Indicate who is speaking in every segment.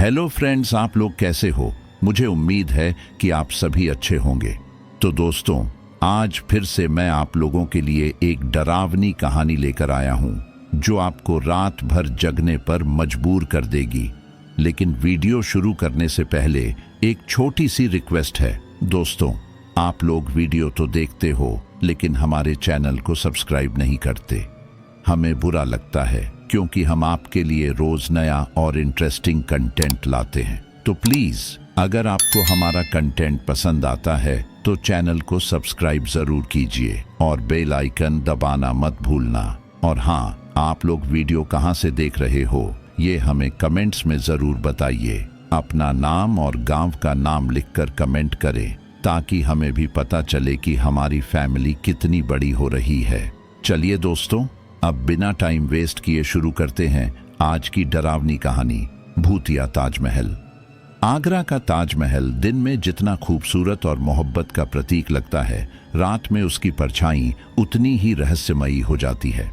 Speaker 1: Hello friends, आप लोग कैसे हो? मुझे उम्मीद है कि आप सभी अच्छे होंगे। तो दोस्तों, आज फिर से मैं आप लोगों के लिए एक डरावनी कहानी लेकर आया हूं जो आपको रात भर जगने पर मजबूर कर देगी। लेकिन वीडियो शुरू करने से पहले एक छोटी सी रिक्वेस्ट है। दोस्तों, आप लोग वीडियो तो देखते हो लेकिन हमारे चैनल को सब्सक्राइब नहीं करते। हमें बुरा लगता है क्योंकि हम आपके लिए रोज नया और इंटरेस्टिंग कंटेंट लाते हैं। तो प्लीज, अगर आपको हमारा कंटेंट पसंद आता है तो चैनल को सब्सक्राइब जरूर कीजिए और बेल आइकन दबाना मत भूलना। और हाँ, आप लोग वीडियो कहाँ से देख रहे हो ये हमें कमेंट्स में जरूर बताइए। अपना नाम और गांव का नाम लिखकर कमेंट करें ताकि हमें भी पता चले कि हमारी फैमिली कितनी बड़ी हो रही है। चलिए दोस्तों, अब बिना टाइम वेस्ट किए शुरू करते हैं आज की डरावनी कहानी, भूतिया ताजमहल। आगरा का ताजमहल दिन में जितना खूबसूरत और मोहब्बत का प्रतीक लगता है, रात में उसकी परछाई उतनी ही रहस्यमयी हो जाती है।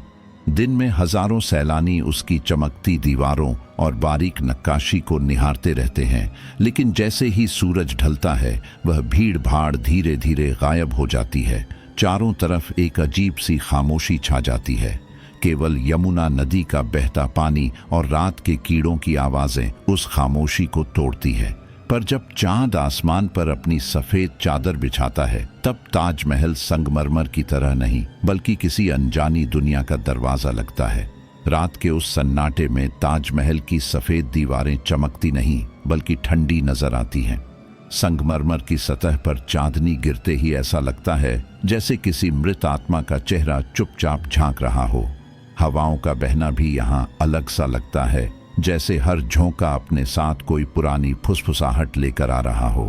Speaker 1: दिन में हजारों सैलानी उसकी चमकती दीवारों और बारीक नक्काशी को निहारते रहते हैं, लेकिन जैसे ही सूरज ढलता है वह भीड़ भाड़ धीरे धीरे गायब हो जाती है। चारों तरफ एक अजीब सी खामोशी छा जाती है। केवल यमुना नदी का बहता पानी और रात के कीड़ों की आवाजें उस खामोशी को तोड़ती है। पर जब चांद आसमान पर अपनी सफेद चादर बिछाता है, तब ताजमहल संगमरमर की तरह नहीं बल्कि किसी अनजानी दुनिया का दरवाजा लगता है। रात के उस सन्नाटे में ताजमहल की सफेद दीवारें चमकती नहीं बल्कि ठंडी नजर आती हैं। संगमरमर की सतह पर चांदनी गिरते ही ऐसा लगता है जैसे किसी मृत आत्मा का चेहरा चुपचाप झांक रहा हो। हवाओं का बहना भी यहाँ अलग सा लगता है, जैसे हर झोंका अपने साथ कोई पुरानी फुसफुसाहट लेकर आ रहा हो।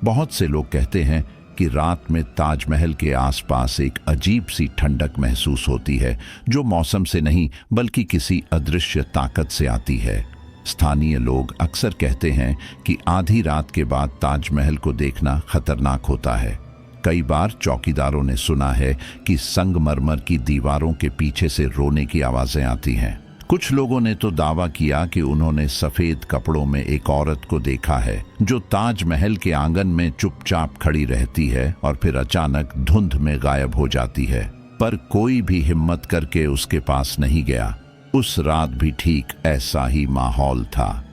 Speaker 1: बहुत से लोग कहते हैं कि रात में ताजमहल के आसपास एक अजीब सी ठंडक महसूस होती है जो मौसम से नहीं बल्कि किसी अदृश्य ताकत से आती है। स्थानीय लोग अक्सर कहते हैं कि आधी रात के बाद ताजमहल को देखना खतरनाक होता है। कई बार चौकीदारों ने सुना है कि संगमरमर की दीवारों के पीछे से रोने की आवाजें आती हैं। कुछ लोगों ने तो दावा किया कि उन्होंने सफेद कपड़ों में एक औरत को देखा है जो ताजमहल के आंगन में चुपचाप खड़ी रहती है और फिर अचानक धुंध में गायब हो जाती है। पर कोई भी हिम्मत करके उसके पास नहीं गया। उस रात भी ठीक ऐसा ही माहौल था।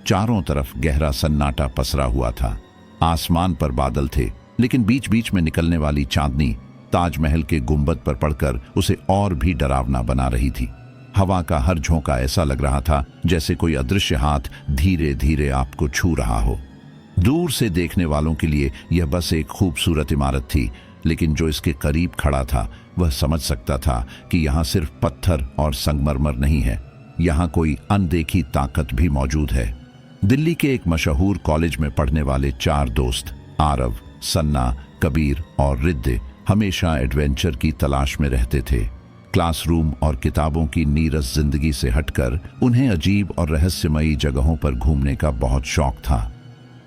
Speaker 1: चारों तरफ गहरा सन्नाटा पसरा हुआ था। आसमान पर बादल थे, लेकिन बीच बीच में निकलने वाली चांदनी ताजमहल के गुंबद पर पड़कर उसे और भी डरावना बना रही थी। हवा का हर झोंका ऐसा लग रहा था जैसे कोई अदृश्य हाथ धीरे धीरे आपको छू रहा हो। दूर से देखने वालों के लिए यह बस एक खूबसूरत इमारत थी, लेकिन जो इसके करीब खड़ा था वह समझ सकता था कि यहाँ सिर्फ पत्थर और संगमरमर नहीं है, यहाँ कोई अनदेखी ताकत भी मौजूद है। दिल्ली के एक मशहूर कॉलेज में पढ़ने वाले 4 दोस्त आरव, सन्ना, कबीर और रिद्ध हमेशा एडवेंचर की तलाश में रहते थे। क्लासरूम और किताबों की नीरस जिंदगी से हटकर उन्हें अजीब और रहस्यमयी जगहों पर घूमने का बहुत शौक था।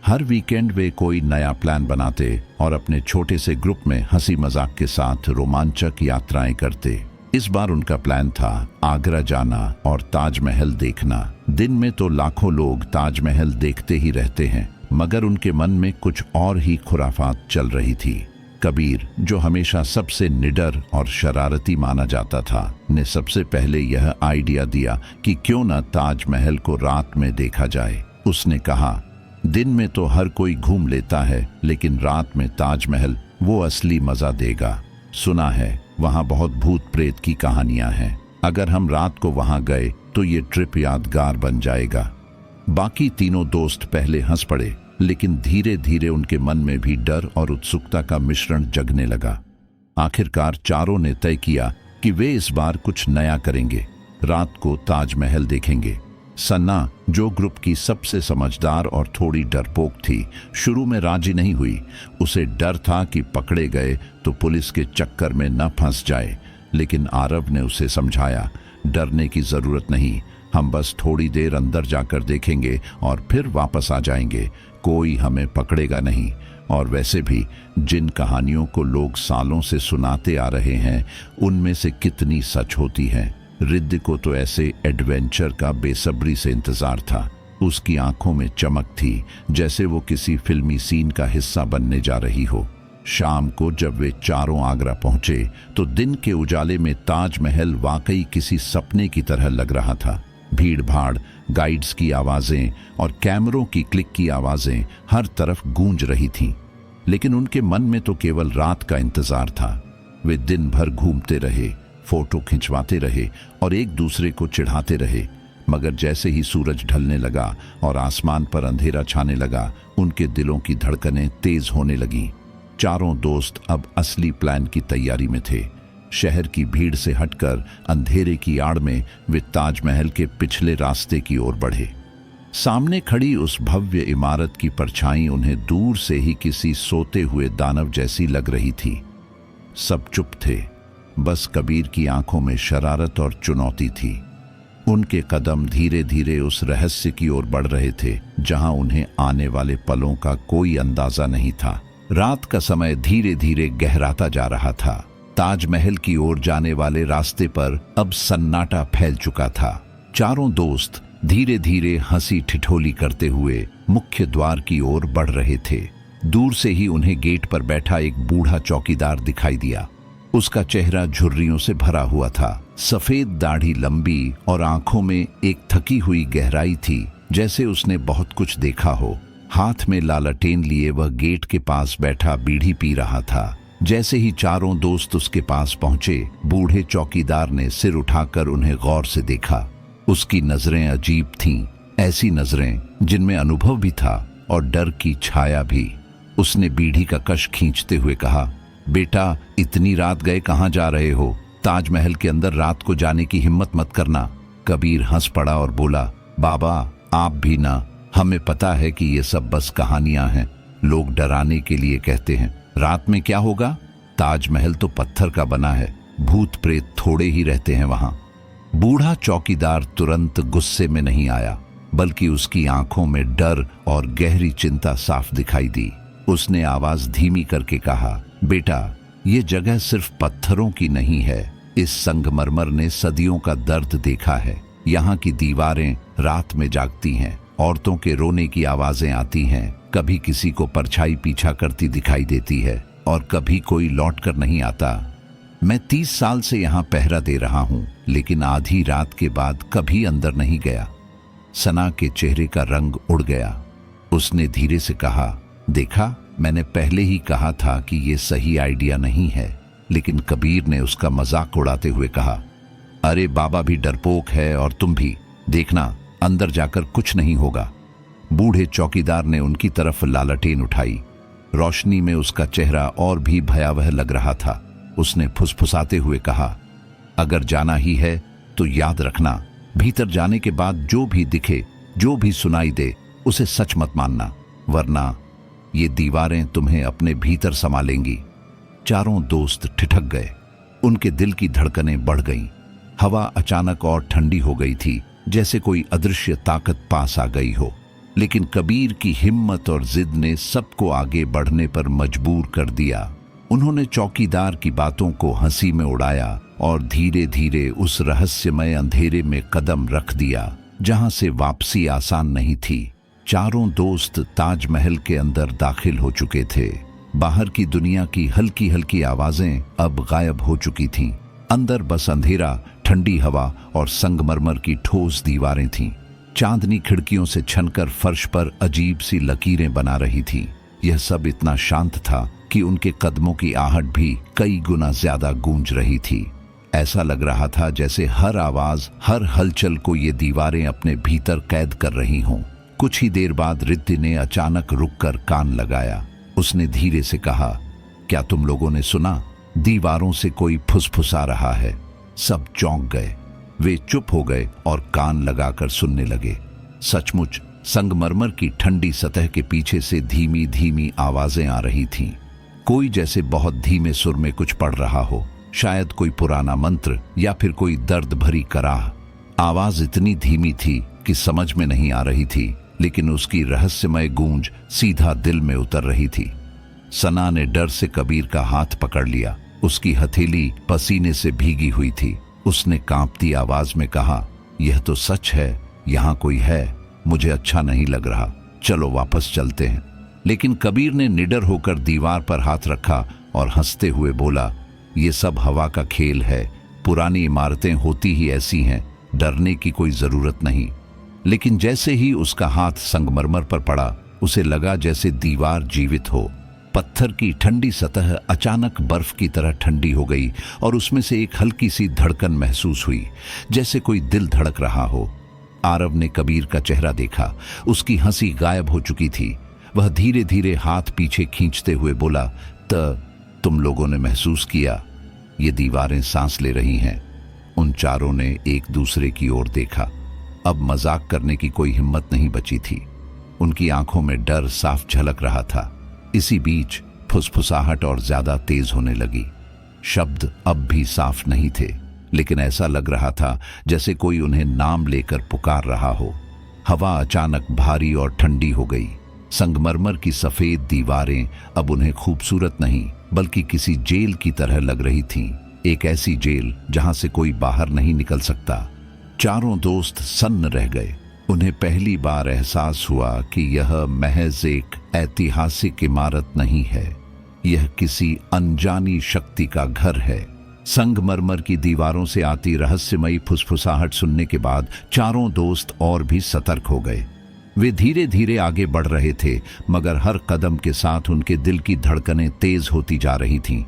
Speaker 1: हर वीकेंड वे कोई नया प्लान बनाते और अपने छोटे से ग्रुप में हंसी मजाक के साथ रोमांचक यात्राएं करते। इस बार उनका प्लान था आगरा जाना और ताजमहल देखना। दिन में तो लाखों लोग ताजमहल देखते ही रहते हैं, मगर उनके मन में कुछ और ही खुराफात चल रही थी। कबीर, जो हमेशा सबसे निडर और शरारती माना जाता था, ने सबसे पहले यह आइडिया दिया कि क्यों न ताजमहल को रात में देखा जाए। उसने कहा, दिन में तो हर कोई घूम लेता है, लेकिन रात में ताजमहल वो असली मजा देगा। सुना है वहाँ बहुत भूत प्रेत की कहानियां हैं। अगर हम रात को वहाँ गए तो ये ट्रिप यादगार बन जाएगा। बाकी तीनों दोस्त पहले हंस पड़े, लेकिन धीरे धीरे उनके मन में भी डर और उत्सुकता का मिश्रण जगने लगा। आखिरकार चारों ने तय किया कि वे इस बार कुछ नया करेंगे, रात को ताजमहल देखेंगे। सन्ना, जो ग्रुप की सबसे समझदार और थोड़ी डरपोक थी, शुरू में राजी नहीं हुई। उसे डर था कि पकड़े गए तो पुलिस के चक्कर में न फंस जाए। लेकिन आरव ने उसे समझाया, डरने की जरूरत नहीं, हम बस थोड़ी देर अंदर जाकर देखेंगे और फिर वापस आ जाएंगे, कोई हमें पकड़ेगा नहीं। और वैसे भी जिन कहानियों को लोग सालों से सुनाते आ रहे हैं, उनमें से कितनी सच होती हैं। रिद्ध को तो ऐसे एडवेंचर का बेसब्री से इंतजार था। उसकी आंखों में चमक थी, जैसे वो किसी फिल्मी सीन का हिस्सा बनने जा रही हो। शाम को जब वे चारों आगरा पहुंचे तो दिन के उजाले में ताजमहल वाकई किसी सपने की तरह लग रहा था। भीड़ भाड़, गाइड्स की आवाजें और कैमरों की क्लिक की आवाजें हर तरफ गूंज रही थीं। लेकिन उनके मन में तो केवल रात का इंतजार था। वे दिन भर घूमते रहे, फोटो खिंचवाते रहे और एक दूसरे को चिढ़ाते रहे। मगर जैसे ही सूरज ढलने लगा और आसमान पर अंधेरा छाने लगा, उनके दिलों की धड़कनें तेज होने लगीं। चारों दोस्त अब असली प्लान की तैयारी में थे। शहर की भीड़ से हटकर अंधेरे की आड़ में वे ताजमहल के पिछले रास्ते की ओर बढ़े। सामने खड़ी उस भव्य इमारत की परछाई उन्हें दूर से ही किसी सोते हुए दानव जैसी लग रही थी। सब चुप थे, बस कबीर की आंखों में शरारत और चुनौती थी। उनके कदम धीरे धीरे उस रहस्य की ओर बढ़ रहे थे जहां उन्हें आने वाले पलों का कोई अंदाजा नहीं था। रात का समय धीरे धीरे गहराता जा रहा था। ताजमहल की ओर जाने वाले रास्ते पर अब सन्नाटा फैल चुका था। चारों दोस्त धीरे धीरे हंसी ठिठोली करते हुए मुख्य द्वार की ओर बढ़ रहे थे। दूर से ही उन्हें गेट पर बैठा एक बूढ़ा चौकीदार दिखाई दिया। उसका चेहरा झुर्रियों से भरा हुआ था। सफेद दाढ़ी लंबी और आंखों में एक थकी हुई गहराई थी, जैसे उसने बहुत कुछ देखा हो। हाथ में लालटेन लिए वह गेट के पास बैठा बीड़ी पी रहा था। जैसे ही चारों दोस्त उसके पास पहुंचे, बूढ़े चौकीदार ने सिर उठाकर उन्हें गौर से देखा। उसकी नजरें अजीब थीं, ऐसी नजरें जिनमें अनुभव भी था और डर की छाया भी। उसने बीड़ी का कश खींचते हुए कहा, बेटा, इतनी रात गए कहाँ जा रहे हो? ताजमहल के अंदर रात को जाने की हिम्मत मत करना। कबीर हंस पड़ा और बोला, बाबा आप भी ना, हमें पता है कि ये सब बस कहानियां हैं, लोग डराने के लिए कहते हैं। रात में क्या होगा? ताजमहल तो पत्थर का बना है, भूत प्रेत थोड़े ही रहते हैं वहां। बूढ़ा चौकीदार तुरंत गुस्से में नहीं आया, बल्कि उसकी आंखों में डर और गहरी चिंता साफ दिखाई दी। उसने आवाज धीमी करके कहा, बेटा, ये जगह सिर्फ पत्थरों की नहीं है। इस संगमरमर ने सदियों का दर्द देखा है। यहाँ की दीवारें रात में जागती हैं, औरतों के रोने की आवाजें आती हैं, कभी किसी को परछाई पीछा करती दिखाई देती है और कभी कोई लौट कर नहीं आता। मैं 30 साल से यहाँ पहरा दे रहा हूँ, लेकिन आधी रात के बाद कभी अंदर नहीं गया। सना के चेहरे का रंग उड़ गया। उसने धीरे से कहा, देखा, मैंने पहले ही कहा था कि ये सही आइडिया नहीं है। लेकिन कबीर ने उसका मजाक उड़ाते हुए कहा, अरे बाबा भी डरपोक है और तुम भी, देखना अंदर जाकर कुछ नहीं होगा। बूढ़े चौकीदार ने उनकी तरफ लालटेन उठाई। रोशनी में उसका चेहरा और भी भयावह लग रहा था। उसने फुसफुसाते हुए कहा, अगर जाना ही है तो याद रखना, भीतर जाने के बाद जो भी दिखे, जो भी सुनाई दे, उसे सच मत मानना, वरना ये दीवारें तुम्हें अपने भीतर समा लेंगी। चारों दोस्त ठिठक गए। उनके दिल की धड़कनें बढ़ गईं। हवा अचानक और ठंडी हो गई थी, जैसे कोई अदृश्य ताकत पास आ गई हो। लेकिन कबीर की हिम्मत और जिद ने सबको आगे बढ़ने पर मजबूर कर दिया। उन्होंने चौकीदार की बातों को हंसी में उड़ाया और धीरे धीरे उस रहस्यमय अंधेरे में कदम रख दिया जहां से वापसी आसान नहीं थी। चारों दोस्त ताजमहल के अंदर दाखिल हो चुके थे। बाहर की दुनिया की हल्की हल्की आवाजें अब गायब हो चुकी थीं। अंदर बस अंधेरा, ठंडी हवा और संगमरमर की ठोस दीवारें थीं। चांदनी खिड़कियों से छनकर फर्श पर अजीब सी लकीरें बना रही थी। यह सब इतना शांत था कि उनके कदमों की आहट भी कई गुना ज्यादा गूंज रही थी। ऐसा लग रहा था जैसे हर आवाज, हर हलचल को ये दीवारें अपने भीतर कैद कर रही हों। कुछ ही देर बाद रिद्धि ने अचानक रुककर कान लगाया। उसने धीरे से कहा, क्या तुम लोगों ने सुना? दीवारों से कोई फुसफुसा रहा है। सब चौंक गए। वे चुप हो गए और कान लगाकर सुनने लगे। सचमुच संगमरमर की ठंडी सतह के पीछे से धीमी धीमी आवाजें आ रही थीं। कोई जैसे बहुत धीमे सुर में कुछ पढ़ रहा हो, शायद कोई पुराना मंत्र या फिर कोई दर्द भरी कराह। आवाज इतनी धीमी थी कि समझ में नहीं आ रही थी, लेकिन उसकी रहस्यमय गूंज सीधा दिल में उतर रही थी। सना ने डर से कबीर का हाथ पकड़ लिया। उसकी हथेली पसीने से भीगी हुई थी। उसने कांपती आवाज में कहा, यह तो सच है, यहाँ कोई है। मुझे अच्छा नहीं लग रहा, चलो वापस चलते हैं। लेकिन कबीर ने निडर होकर दीवार पर हाथ रखा और हंसते हुए बोला, ये सब हवा का खेल है, पुरानी इमारतें होती ही ऐसी हैं, डरने की कोई जरूरत नहीं। लेकिन जैसे ही उसका हाथ संगमरमर पर पड़ा, उसे लगा जैसे दीवार जीवित हो। पत्थर की ठंडी सतह अचानक बर्फ की तरह ठंडी हो गई और उसमें से एक हल्की सी धड़कन महसूस हुई, जैसे कोई दिल धड़क रहा हो। आरव ने कबीर का चेहरा देखा, उसकी हंसी गायब हो चुकी थी। वह धीरे धीरे हाथ पीछे खींचते हुए बोला, तुम लोगों ने महसूस किया, ये दीवारें सांस ले रही हैं। उन चारों ने एक दूसरे की ओर देखा। अब मजाक करने की कोई हिम्मत नहीं बची थी। उनकी आंखों में डर साफ झलक रहा था। इसी बीच फुसफुसाहट और ज्यादा तेज होने लगी। शब्द अब भी साफ नहीं थे, लेकिन ऐसा लग रहा था जैसे कोई उन्हें नाम लेकर पुकार रहा हो। हवा अचानक भारी और ठंडी हो गई। संगमरमर की सफेद दीवारें अब उन्हें खूबसूरत नहीं बल्कि किसी जेल की तरह लग रही थीं, एक ऐसी जेल जहां से कोई बाहर नहीं निकल सकता। चारों दोस्त सन्न रह गए। उन्हें पहली बार एहसास हुआ कि यह महज एक ऐतिहासिक इमारत नहीं है, यह किसी अनजानी शक्ति का घर है। संगमरमर की दीवारों से आती रहस्यमयी फुसफुसाहट सुनने के बाद चारों दोस्त और भी सतर्क हो गए। वे धीरे धीरे आगे बढ़ रहे थे, मगर हर कदम के साथ उनके दिल की धड़कनें तेज होती जा रही थीं।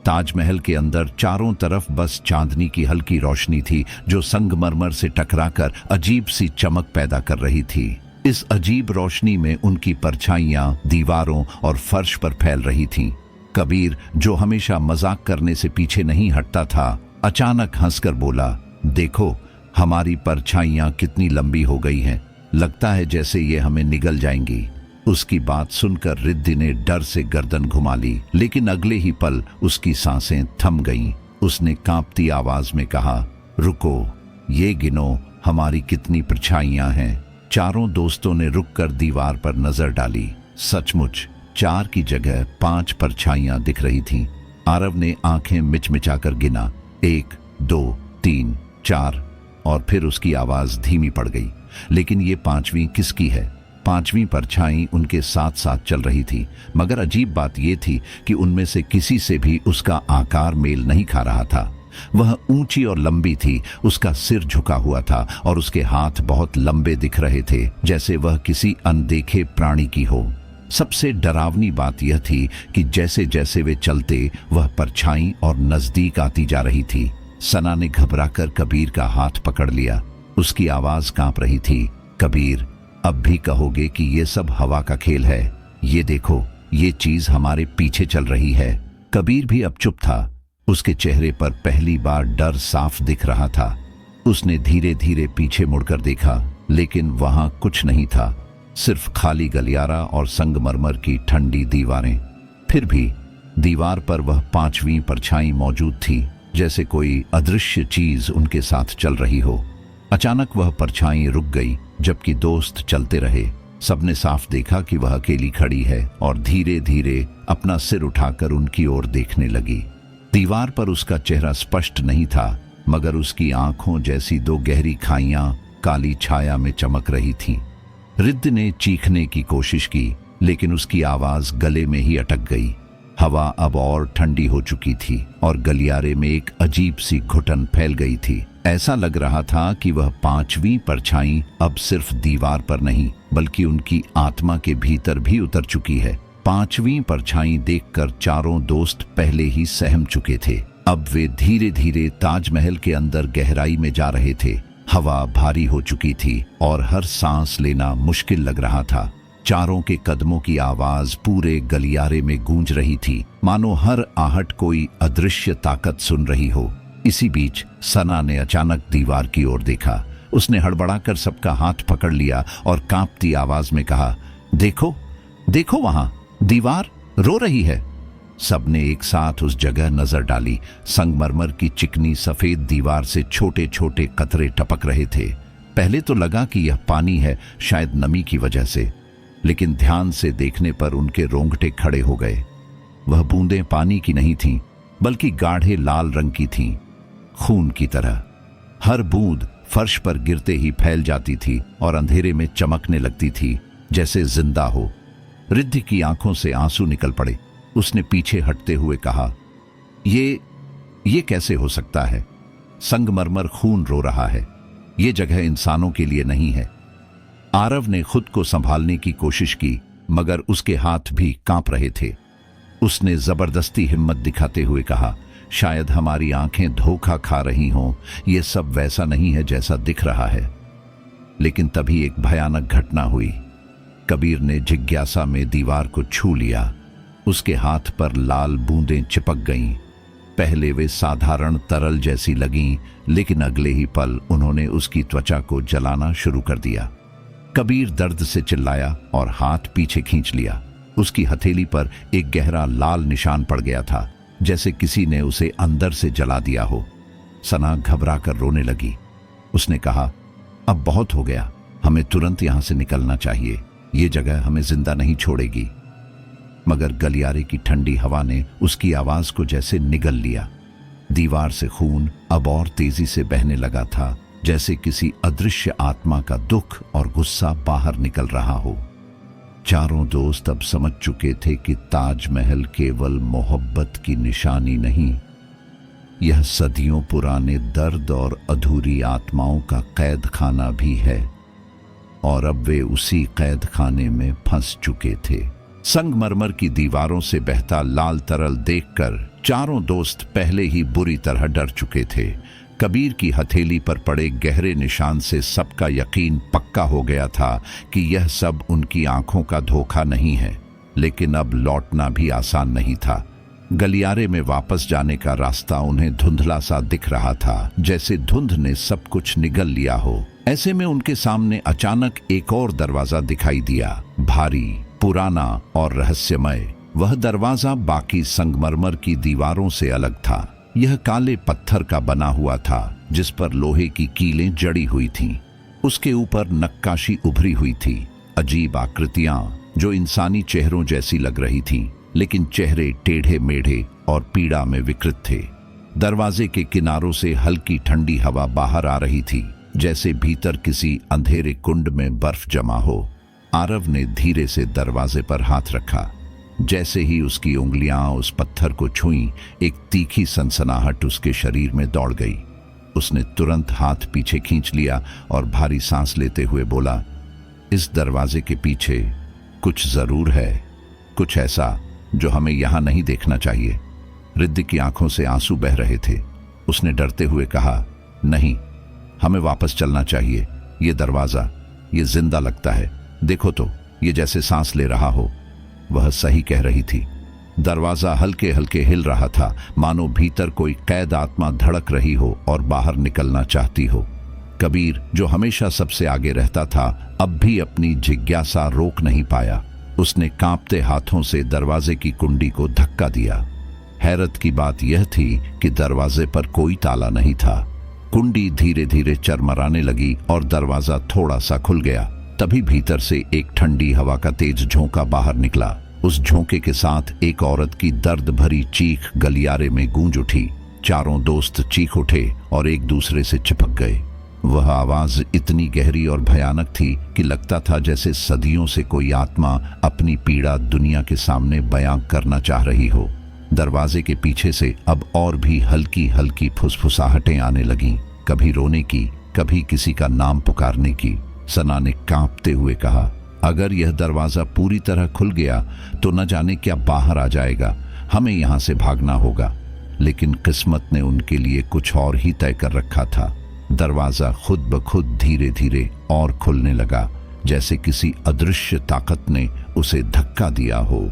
Speaker 1: ताजमहल के अंदर चारों तरफ बस चांदनी की हल्की रोशनी थी, जो संगमरमर से टकराकर अजीब सी चमक पैदा कर रही थी। इस अजीब रोशनी में उनकी परछाइयां दीवारों और फर्श पर फैल रही थीं। कबीर, जो हमेशा मजाक करने से पीछे नहीं हटता था, अचानक हंसकर बोला, देखो हमारी परछाइयां कितनी लंबी हो गई हैं, लगता है जैसे ये हमें निगल जाएंगी। उसकी बात सुनकर रिद्धि ने डर से गर्दन घुमा ली, लेकिन अगले ही पल उसकी सांसें थम गईं। उसने कांपती आवाज में कहा, रुको, ये गिनो हमारी कितनी परछाइयां हैं। चारों दोस्तों ने रुककर दीवार पर नजर डाली। सचमुच 4 की जगह 5 परछाइयां दिख रही थीं। आरव ने आंखें मिचमिचाकर गिना, 1, 2, 3, 4, और फिर उसकी आवाज धीमी पड़ गई। लेकिन ये 5वीं किसकी है? 5वीं परछाई उनके साथ साथ चल रही थी, मगर अजीब बात यह थी कि उनमें से किसी से भी उसका आकार मेल नहीं खा रहा था। वह ऊंची और लंबी थी, उसका सिर झुका हुआ था और उसके हाथ बहुत लंबे दिख रहे थे, जैसे वह किसी अनदेखे प्राणी की हो। सबसे डरावनी बात यह थी कि जैसे जैसे वे चलते, वह परछाई और नजदीक आती जा रही थी। सना ने घबराकर कबीर का हाथ पकड़ लिया। उसकी आवाज कांप रही थी, कबीर, अब भी कहोगे कि ये सब हवा का खेल है? ये देखो, ये चीज हमारे पीछे चल रही है। कबीर भी अब चुप था। उसके चेहरे पर पहली बार डर साफ दिख रहा था। उसने धीरे धीरे पीछे मुड़कर देखा, लेकिन वहां कुछ नहीं था, सिर्फ खाली गलियारा और संगमरमर की ठंडी दीवारें। फिर भी दीवार पर वह 5वीं परछाई मौजूद थी, जैसे कोई अदृश्य चीज उनके साथ चल रही हो। अचानक वह परछाई रुक गई, जबकि दोस्त चलते रहे। सबने साफ देखा कि वह अकेली खड़ी है और धीरे धीरे अपना सिर उठाकर उनकी ओर देखने लगी। दीवार पर उसका चेहरा स्पष्ट नहीं था, मगर उसकी आंखों जैसी 2 गहरी खाइयां काली छाया में चमक रही थीं। रिद्ध ने चीखने की कोशिश की, लेकिन उसकी आवाज गले में ही अटक गई। हवा अब और ठंडी हो चुकी थी और गलियारे में एक अजीब सी घुटन फैल गई थी। ऐसा लग रहा था कि वह 5वीं परछाई अब सिर्फ दीवार पर नहीं, बल्कि उनकी आत्मा के भीतर भी उतर चुकी है। 5वीं परछाई देखकर चारों दोस्त पहले ही सहम चुके थे। अब वे धीरे धीरे ताजमहल के अंदर गहराई में जा रहे थे। हवा भारी हो चुकी थी और हर सांस लेना मुश्किल लग रहा था। चारों के कदमों की आवाज पूरे गलियारे में गूंज रही थी, मानो हर आहट कोई अदृश्य ताकत सुन रही हो। इसी बीच सना ने अचानक दीवार की ओर देखा। उसने हड़बड़ाकर सबका हाथ पकड़ लिया और कांपती आवाज में कहा, देखो, देखो वहां दीवार रो रही है। सबने एक साथ उस जगह नजर डाली। संगमरमर की चिकनी सफेद दीवार से छोटे छोटे कतरे टपक रहे थे। पहले तो लगा कि यह पानी है, शायद नमी की वजह से, लेकिन ध्यान से देखने पर उनके रोंगटे खड़े हो गए। वह बूंदें पानी की नहीं थीं, बल्कि गाढ़े लाल रंग की थीं, खून की तरह। हर बूंद फर्श पर गिरते ही फैल जाती थी और अंधेरे में चमकने लगती थी जैसे जिंदा हो। रिद्धि की आंखों से आंसू निकल पड़े। उसने पीछे हटते हुए कहा, ये कैसे हो सकता है? संगमरमर खून रो रहा है। ये जगह इंसानों के लिए नहीं है। आरव ने खुद को संभालने की कोशिश की, मगर उसके हाथ भी कांप रहे थे। उसने जबरदस्ती हिम्मत दिखाते हुए कहा, शायद हमारी आंखें धोखा खा रही हों, यह सब वैसा नहीं है जैसा दिख रहा है। लेकिन तभी एक भयानक घटना हुई। कबीर ने जिज्ञासा में दीवार को छू लिया। उसके हाथ पर लाल बूंदें चिपक गईं। पहले वे साधारण तरल जैसी लगीं, लेकिन अगले ही पल उन्होंने उसकी त्वचा को जलाना शुरू कर दिया। कबीर दर्द से चिल्लाया और हाथ पीछे खींच लिया। उसकी हथेली पर एक गहरा लाल निशान पड़ गया था, जैसे किसी ने उसे अंदर से जला दिया हो। सना घबरा कर रोने लगी। उसने कहा, अब बहुत हो गया, हमें तुरंत यहां से निकलना चाहिए। ये जगह हमें जिंदा नहीं छोड़ेगी। मगर गलियारे की ठंडी हवा ने उसकी आवाज को जैसे निगल लिया। दीवार से खून अब और तेजी से बहने लगा था, जैसे किसी अदृश्य आत्मा का दुख और गुस्सा बाहर निकल रहा हो। चारों दोस्त अब समझ चुके थे कि ताजमहल केवल मोहब्बत की निशानी नहीं, यह सदियों पुराने दर्द और अधूरी आत्माओं का कैद खाना भी है। और अब वे उसी कैद खाने में फंस चुके थे। संगमरमर की दीवारों से बहता लाल तरल देखकर चारों दोस्त पहले ही बुरी तरह डर चुके थे। कबीर की हथेली पर पड़े गहरे निशान से सबका यकीन पक्का हो गया था कि यह सब उनकी आंखों का धोखा नहीं है। लेकिन अब लौटना भी आसान नहीं था। गलियारे में वापस जाने का रास्ता उन्हें धुंधला सा दिख रहा था, जैसे धुंध ने सब कुछ निगल लिया हो। ऐसे में उनके सामने अचानक एक और दरवाजा दिखाई दिया, भारी, पुराना और रहस्यमय। वह दरवाजा बाकी संगमरमर की दीवारों से अलग था। यह काले पत्थर का बना हुआ था, जिस पर लोहे की कीलें जड़ी हुई थीं। उसके ऊपर नक्काशी उभरी हुई थी, अजीब आकृतियां जो इंसानी चेहरों जैसी लग रही थीं, लेकिन चेहरे टेढ़े मेढ़े और पीड़ा में विकृत थे। दरवाजे के किनारों से हल्की ठंडी हवा बाहर आ रही थी, जैसे भीतर किसी अंधेरे कुंड में बर्फ जमा हो। आरव ने धीरे से दरवाजे पर हाथ रखा। जैसे ही उसकी उंगलियां उस पत्थर को छुईं, एक तीखी सनसनाहट उसके शरीर में दौड़ गई। उसने तुरंत हाथ पीछे खींच लिया और भारी सांस लेते हुए बोला, इस दरवाजे के पीछे कुछ जरूर है, कुछ ऐसा जो हमें यहां नहीं देखना चाहिए। रिद्धि की आंखों से आंसू बह रहे थे। उसने डरते हुए कहा, नहीं, हमें वापस चलना चाहिए। ये दरवाजा, ये जिंदा लगता है। देखो तो, ये जैसे सांस ले रहा हो। वह सही कह रही थी। दरवाजा हल्के हल्के हिल रहा था, मानो भीतर कोई कैद आत्मा धड़क रही हो और बाहर निकलना चाहती हो। कबीर, जो हमेशा सबसे आगे रहता था, अब भी अपनी जिज्ञासा रोक नहीं पाया। उसने कांपते हाथों से दरवाजे की कुंडी को धक्का दिया। हैरत की बात यह थी कि दरवाजे पर कोई ताला नहीं था। कुंडी धीरे धीरे चरमराने लगी और दरवाजा थोड़ा सा खुल गया। तभी भीतर से एक ठंडी हवा का तेज झोंका बाहर निकला। उस झोंके के साथ एक औरत की दर्द भरी चीख गलियारे में गूंज उठी। चारों दोस्त चीख उठे और एक दूसरे से चिपक गए। वह आवाज इतनी गहरी और भयानक थी कि लगता था जैसे सदियों से कोई आत्मा अपनी पीड़ा दुनिया के सामने बयां करना चाह रही हो। दरवाजे के पीछे से अब और भी हल्की हल्की फुसफुसाहटें आने लगीं, कभी रोने की, कभी किसी का नाम पुकारने की। सना ने कांपते हुए कहा, अगर यह दरवाजा पूरी तरह खुल गया तो न जाने क्या बाहर आ जाएगा। हमें यहां से भागना होगा। लेकिन किस्मत ने उनके लिए कुछ और ही तय कर रखा था। दरवाजा खुद ब खुद धीरे धीरे और खुलने लगा, जैसे किसी अदृश्य ताकत ने उसे धक्का दिया हो।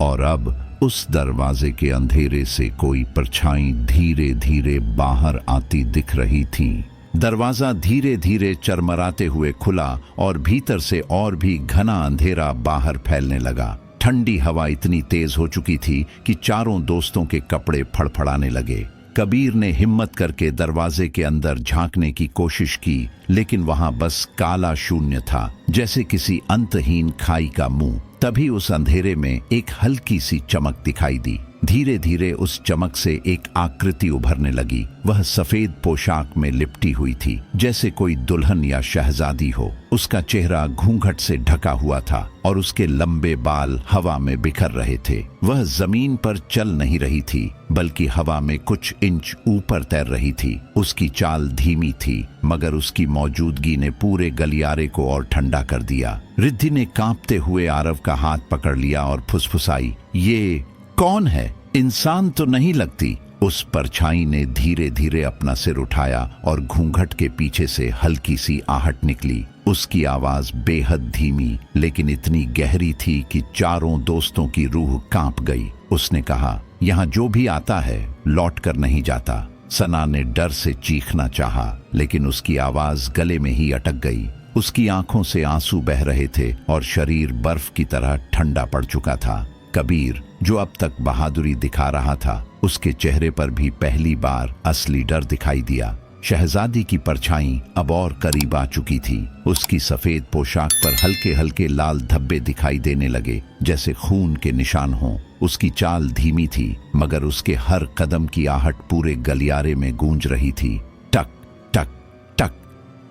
Speaker 1: और अब उस दरवाजे के अंधेरे से कोई परछाई धीरे धीरे बाहर आती दिख रही थी। दरवाजा धीरे धीरे चरमराते हुए खुला और भीतर से और भी घना अंधेरा बाहर फैलने लगा। ठंडी हवा इतनी तेज हो चुकी थी कि चारों दोस्तों के कपड़े फड़फड़ाने लगे। कबीर ने हिम्मत करके दरवाजे के अंदर झांकने की कोशिश की, लेकिन वहां बस काला शून्य था, जैसे किसी अंतहीन खाई का मुंह। तभी उस अंधेरे में एक हल्की सी चमक दिखाई दी। धीरे धीरे उस चमक से एक आकृति उभरने लगी। वह सफेद पोशाक में लिपटी हुई थी, जैसे कोई दुल्हन या शहजादी हो। उसका चेहरा घूंघट से ढका हुआ था और उसके लंबे बाल हवा में बिखर रहे थे। वह जमीन पर चल नहीं रही थी, बल्कि हवा में कुछ इंच ऊपर तैर रही थी। उसकी चाल धीमी थी, मगर उसकी मौजूदगी ने पूरे गलियारे को और ठंडा कर दिया। रिद्धि ने कांपते हुए आरव का हाथ पकड़ लिया और फुसफुसाई, ये कौन है? इंसान तो नहीं लगती। उस परछाई ने धीरे धीरे अपना सिर उठाया और घूंघट के पीछे से हल्की सी आहट निकली। उसकी आवाज बेहद धीमी लेकिन इतनी गहरी थी कि चारों दोस्तों की रूह कांप गई। उसने कहा, यहाँ जो भी आता है लौट कर नहीं जाता। सना ने डर से चीखना चाहा, लेकिन उसकी आवाज गले में ही अटक गई। उसकी आंखों से आंसू बह रहे थे और शरीर बर्फ की तरह ठंडा पड़ चुका था। कबीर, जो अब तक बहादुरी दिखा रहा था, उसके चेहरे पर भी पहली बार असली डर दिखाई दिया। शहजादी की परछाई अब और करीब आ चुकी थी। उसकी सफेद पोशाक पर हल्के हल्के लाल धब्बे दिखाई देने लगे, जैसे खून के निशान हों। उसकी चाल धीमी थी, मगर उसके हर कदम की आहट पूरे गलियारे में गूंज रही थी। टक टक टक।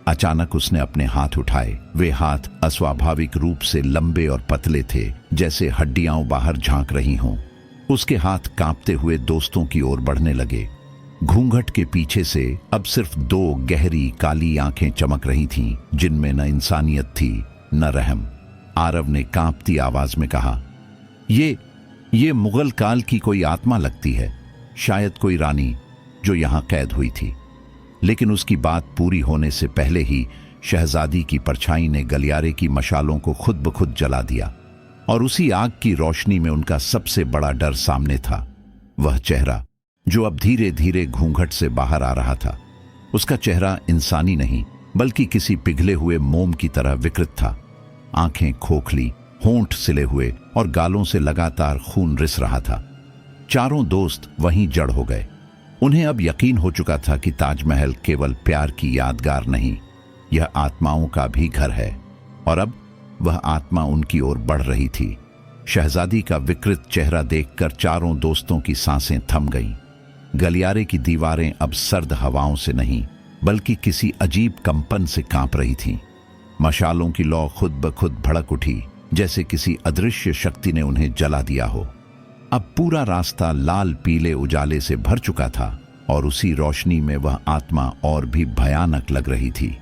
Speaker 1: अचानक उसने अपने हाथ उठाए। वे हाथ अस्वाभाविक रूप से लंबे और पतले थे, जैसे हड्डियां बाहर झांक रही हों। उसके हाथ कांपते हुए दोस्तों की ओर बढ़ने लगे। घूंघट के पीछे से अब सिर्फ दो गहरी काली आंखें चमक रही थीं, जिनमें न इंसानियत थी न रहम। आरव ने कांपती आवाज में कहा, ये मुगल काल की कोई आत्मा लगती है, शायद कोई रानी जो यहां कैद हुई थी। लेकिन उसकी बात पूरी होने से पहले ही शहजादी की परछाई ने गलियारे की मशालों को खुद ब खुद जला दिया, और उसी आग की रोशनी में उनका सबसे बड़ा डर सामने था। वह चेहरा जो अब धीरे धीरे घूंघट से बाहर आ रहा था। उसका चेहरा इंसानी नहीं, बल्कि किसी पिघले हुए मोम की तरह विकृत था। आंखें खोखली, होंठ सिले हुए और गालों से लगातार खून रिस रहा था। चारों दोस्त वहीं जड़ हो गए। उन्हें अब यकीन हो चुका था कि ताजमहल केवल प्यार की यादगार नहीं, यह आत्माओं का भी घर है। और अब वह आत्मा उनकी ओर बढ़ रही थी। शहजादी का विकृत चेहरा देखकर चारों दोस्तों की सांसें थम गईं। गलियारे की दीवारें अब सर्द हवाओं से नहीं, बल्कि किसी अजीब कंपन से कांप रही थीं। मशालों की लौ खुद ब खुद भड़क उठी, जैसे किसी अदृश्य शक्ति ने उन्हें जला दिया हो। अब पूरा रास्ता लाल पीले उजाले से भर चुका था, और उसी रोशनी में वह आत्मा और भी भयानक लग रही थी।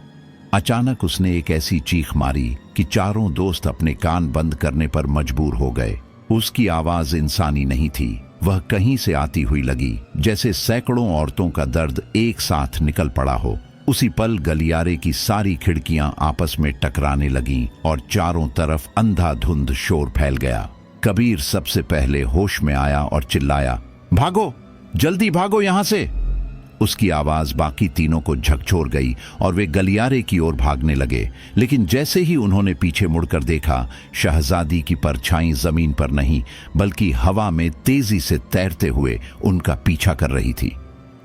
Speaker 1: अचानक उसने एक ऐसी चीख मारी कि चारों दोस्त अपने कान बंद करने पर मजबूर हो गए। उसकी आवाज इंसानी नहीं थी, वह कहीं से आती हुई लगी, जैसे सैकड़ों औरतों का दर्द एक साथ निकल पड़ा हो। उसी पल गलियारे की सारी खिड़कियां आपस में टकराने लगीं और चारों तरफ अंधाधुंध शोर फैल गया। कबीर सबसे पहले होश में आया और चिल्लाया, भागो, जल्दी भागो यहां से। उसकी आवाज बाकी तीनों को झकझोर गई और वे गलियारे की ओर भागने लगे। लेकिन जैसे ही उन्होंने पीछे मुड़कर देखा, शहजादी की परछाई जमीन पर नहीं, बल्कि हवा में तेजी से तैरते हुए उनका पीछा कर रही थी।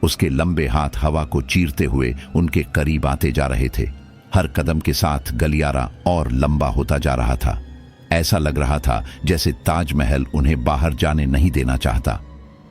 Speaker 1: उसके लंबे हाथ हवा को चीरते हुए उनके करीब आते जा रहे थे। हर कदम के साथ गलियारा और लंबा होता जा रहा था। ऐसा लग रहा था जैसे ताजमहल उन्हें बाहर जाने नहीं देना चाहता।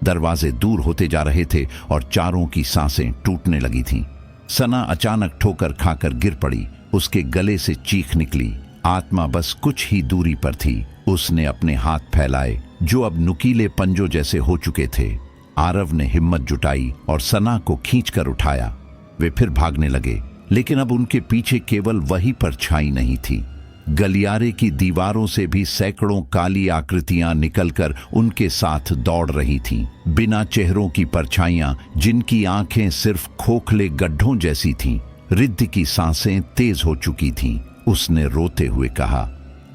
Speaker 1: दरवाजे दूर होते जा रहे थे और चारों की सांसें टूटने लगी थीं। सना अचानक ठोकर खाकर गिर पड़ी। उसके गले से चीख निकली। आत्मा बस कुछ ही दूरी पर थी। उसने अपने हाथ फैलाए, जो अब नुकीले पंजों जैसे हो चुके थे। आरव ने हिम्मत जुटाई और सना को खींचकर उठाया। वे फिर भागने लगे, लेकिन अब उनके पीछे केवल वही परछाई नहीं थी। गलियारे की दीवारों से भी सैकड़ों काली आकृतियां निकलकर उनके साथ दौड़ रही थीं। बिना चेहरों की परछाइयां, जिनकी आंखें सिर्फ खोखले गड्ढों जैसी थीं। रिद्ध की सांसें तेज हो चुकी थीं। उसने रोते हुए कहा,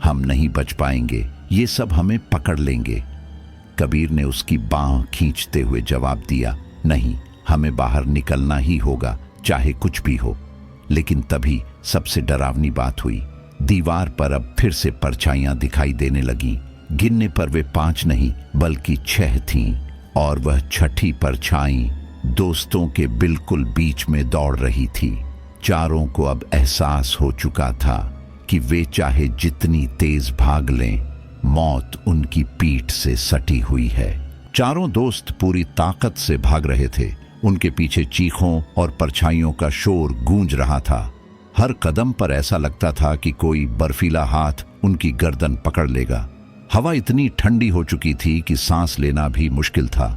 Speaker 1: हम नहीं बच पाएंगे, ये सब हमें पकड़ लेंगे। कबीर ने उसकी बांह खींचते हुए जवाब दिया, नहीं, हमें बाहर निकलना ही होगा, चाहे कुछ भी हो। लेकिन तभी सबसे डरावनी बात हुई। दीवार पर अब फिर से परछाइयां दिखाई देने लगीं। गिनने पर वे 5 नहीं, बल्कि 6 थीं, और वह छठी परछाई दोस्तों के बिल्कुल बीच में दौड़ रही थी। चारों को अब एहसास हो चुका था कि वे चाहे जितनी तेज भाग लें, मौत उनकी पीठ से सटी हुई है। चारों दोस्त पूरी ताकत से भाग रहे थे। उनके पीछे चीखों और परछाइयों का शोर गूंज रहा था। हर कदम पर ऐसा लगता था कि कोई बर्फीला हाथ उनकी गर्दन पकड़ लेगा। हवा इतनी ठंडी हो चुकी थी कि सांस लेना भी मुश्किल था।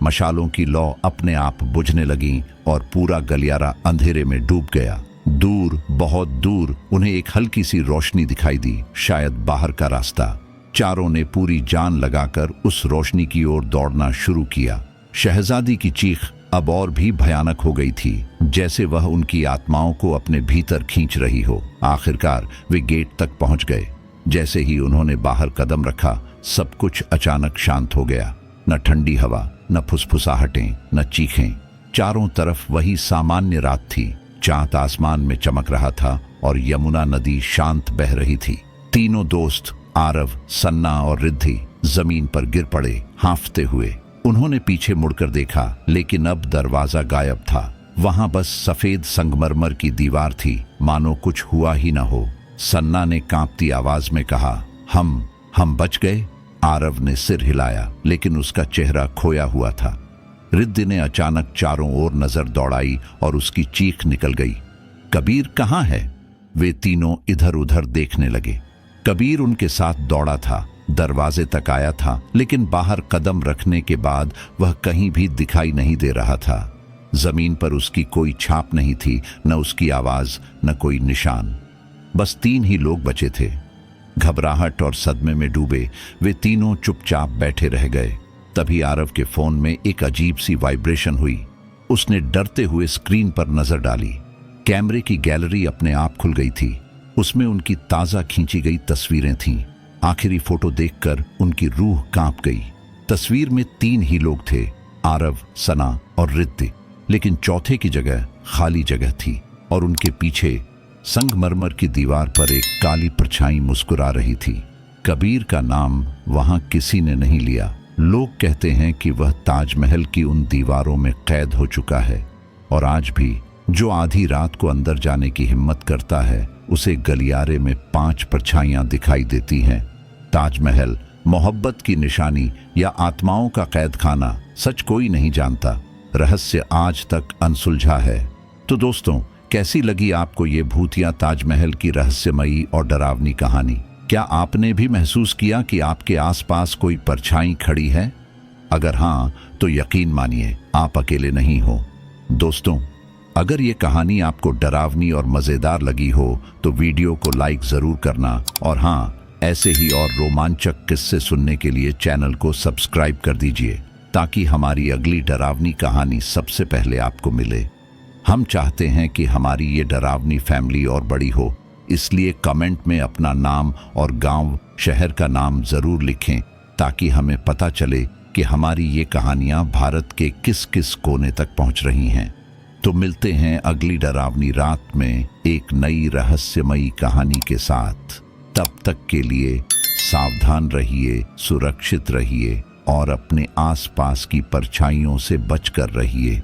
Speaker 1: मशालों की लौ अपने आप बुझने लगी और पूरा गलियारा अंधेरे में डूब गया। दूर, बहुत दूर उन्हें एक हल्की सी रोशनी दिखाई दी, शायद बाहर का रास्ता। चारों ने पूरी जान लगाकर उस रोशनी की ओर दौड़ना शुरू किया। शहजादी की चीख अब और भी भयानक हो गई थी, जैसे वह उनकी आत्माओं को अपने भीतर खींच रही हो। आखिरकार वे गेट तक पहुंच गए। जैसे ही उन्होंने बाहर कदम रखा, सब कुछ अचानक शांत हो गया। न ठंडी हवा, न फुसफुसाहटें, न चीखें। चारों तरफ वही सामान्य रात थी। चांद आसमान में चमक रहा था और यमुना नदी शांत बह रही थी। तीनों दोस्त आरव, सन्ना और रिद्धि जमीन पर गिर पड़े, हांफते हुए। उन्होंने पीछे मुड़कर देखा, लेकिन अब दरवाजा गायब था। वहां बस सफेद संगमरमर की दीवार थी, मानो कुछ हुआ ही न हो। सन्ना ने कांपती आवाज में कहा, हम बच गए। आरव ने सिर हिलाया, लेकिन उसका चेहरा खोया हुआ था। रिद्धि ने अचानक चारों ओर नजर दौड़ाई और उसकी चीख निकल गई, कबीर कहाँ है? वे तीनों इधर उधर देखने लगे। कबीर उनके साथ दौड़ा था, दरवाजे तक आया था, लेकिन बाहर कदम रखने के बाद वह कहीं भी दिखाई नहीं दे रहा था। जमीन पर उसकी कोई छाप नहीं थी, न उसकी आवाज, न कोई निशान। बस तीन ही लोग बचे थे। घबराहट और सदमे में डूबे वे तीनों चुपचाप बैठे रह गए। तभी आरव के फोन में एक अजीब सी वाइब्रेशन हुई। उसने डरते हुए स्क्रीन पर नजर डाली। कैमरे की गैलरी अपने आप खुल गई थी। उसमें उनकी ताजा खींची गई तस्वीरें थीं। आखिरी फोटो देखकर उनकी रूह कांप गई। तस्वीर में तीन ही लोग थे, आरव, सना और रिद्धि, लेकिन चौथे की जगह खाली जगह थी और उनके पीछे संगमरमर की दीवार पर एक काली परछाई मुस्कुरा रही थी। कबीर का नाम वहां किसी ने नहीं लिया। लोग कहते हैं कि वह ताजमहल की उन दीवारों में कैद हो चुका है और आज भी जो आधी रात को अंदर जाने की हिम्मत करता है, उसे गलियारे में 5 परछाइयां दिखाई देती हैं। ताजमहल मोहब्बत की निशानी या आत्माओं का कैद खाना, सच कोई नहीं जानता। रहस्य आज तक अनसुलझा है। तो दोस्तों, कैसी लगी आपको ये भूतिया ताजमहल की रहस्यमयी और डरावनी कहानी? क्या आपने भी महसूस किया कि आपके आसपास कोई परछाई खड़ी है? अगर हाँ, तो यकीन मानिए आप अकेले नहीं हो। दोस्तों, अगर ये कहानी आपको डरावनी और मज़ेदार लगी हो तो वीडियो को लाइक ज़रूर करना, और हाँ, ऐसे ही और रोमांचक किस्से सुनने के लिए चैनल को सब्सक्राइब कर दीजिए, ताकि हमारी अगली डरावनी कहानी सबसे पहले आपको मिले। हम चाहते हैं कि हमारी ये डरावनी फैमिली और बड़ी हो, इसलिए कमेंट में अपना नाम और गांव, शहर का नाम ज़रूर लिखें, ताकि हमें पता चले कि हमारी ये कहानियाँ भारत के किस किस कोने तक पहुँच रही हैं। तो मिलते हैं अगली डरावनी रात में एक नई रहस्यमयी कहानी के साथ। तब तक के लिए सावधान रहिए, सुरक्षित रहिए और अपने आसपास की परछाइयों से बचकर रहिए।